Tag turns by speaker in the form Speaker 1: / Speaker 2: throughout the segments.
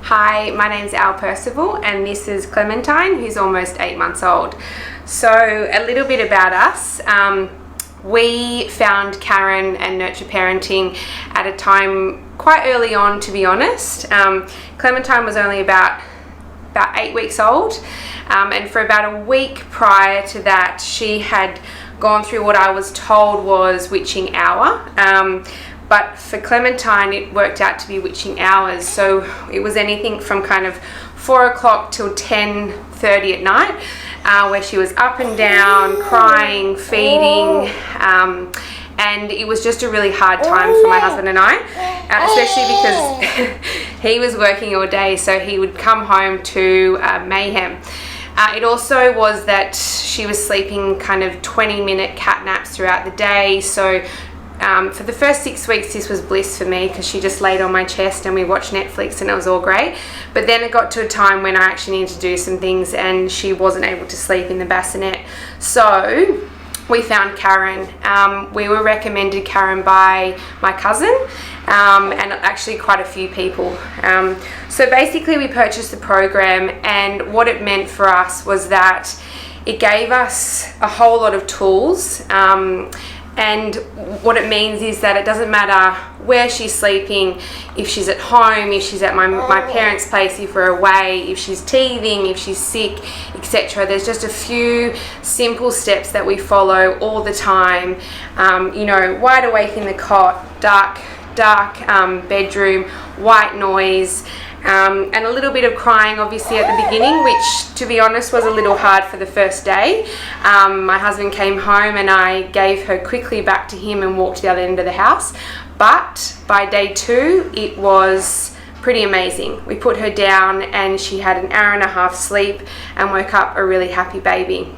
Speaker 1: Hi, my name's Al Percival and this is Clementine, who's almost 8 months old. So a little bit about us. We found Karen and Nurture Parenting at a time quite early on, to be honest. Clementine was only about 8 weeks old, and for about a week prior to that she had gone through what I was told was witching hour. But for Clementine, it worked out to be witching hours. So it was anything from kind of 4 o'clock till 10:30 at night, where she was up and down, crying, feeding, and it was just a really hard time for my husband and I, especially because he was working all day, so he would come home to mayhem. It also was that she was sleeping kind of 20-minute cat naps throughout the day, so for the first 6 weeks this was bliss for me because she just laid on my chest and we watched Netflix and it was all great. But then it got to a time when I actually needed to do some things and she wasn't able to sleep in the bassinet. So we found Karen. We were recommended Karen by my cousin and actually quite a few people. So basically we purchased the program, and what it meant for us was that it gave us a whole lot of tools. And what it means is that it doesn't matter where she's sleeping, if she's at home, if she's at my parents' place, if we're away, if she's teething, if she's sick, etc. There's just a few simple steps that we follow all the time. Wide awake in the cot, dark bedroom, white noise, and a little bit of crying obviously at the beginning, which to be honest was a little hard for the first day. My husband came home and I gave her quickly back to him and walked to the other end of the house. But by day 2 it was pretty amazing. We put her down and she had an hour and a half sleep and woke up a really happy baby.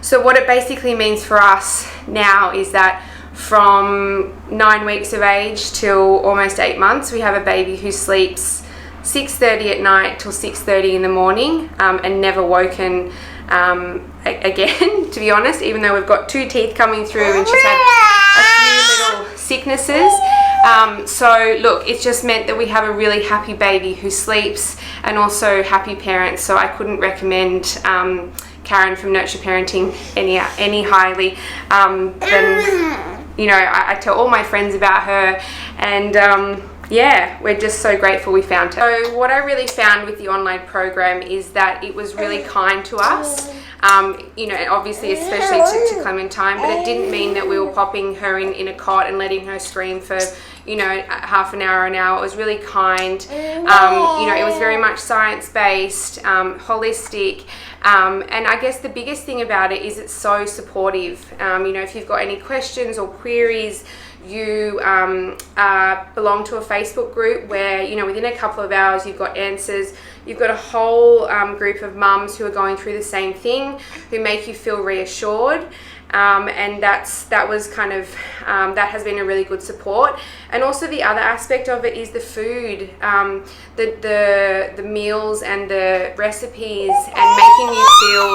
Speaker 1: So what it basically means for us now is that from 9 weeks of age till almost 8 months, we have a baby who sleeps 6:30 at night till 6:30 in the morning, and never woken again, to be honest, even though we've got 2 teeth coming through and she's had a few little sicknesses. So look, it's just meant that we have a really happy baby who sleeps and also happy parents. So I couldn't recommend Karen from Nurture Parenting any highly than, I tell all my friends about her, and we're just so grateful we found her. So what I really found with the online program is that it was really kind to us, obviously especially to Clementine, but it didn't mean that we were popping her in a cot and letting her scream for half an hour, an hour. It was really kind. It was very much science-based, holistic, and I guess the biggest thing about it is it's so supportive. If you've got any questions or queries, you belong to a Facebook group where, within a couple of hours you've got answers. You've got a whole group of mums who are going through the same thing, who make you feel reassured. And that has been a really good support. And also the other aspect of it is the food, the meals and the recipes, and making you feel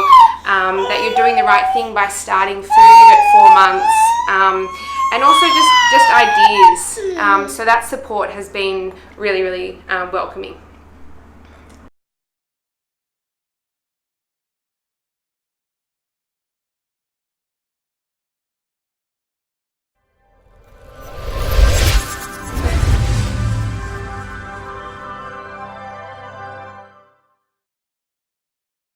Speaker 1: that you're doing the right thing by starting food at 4 months, and also just ideas. So that support has been really, really welcoming.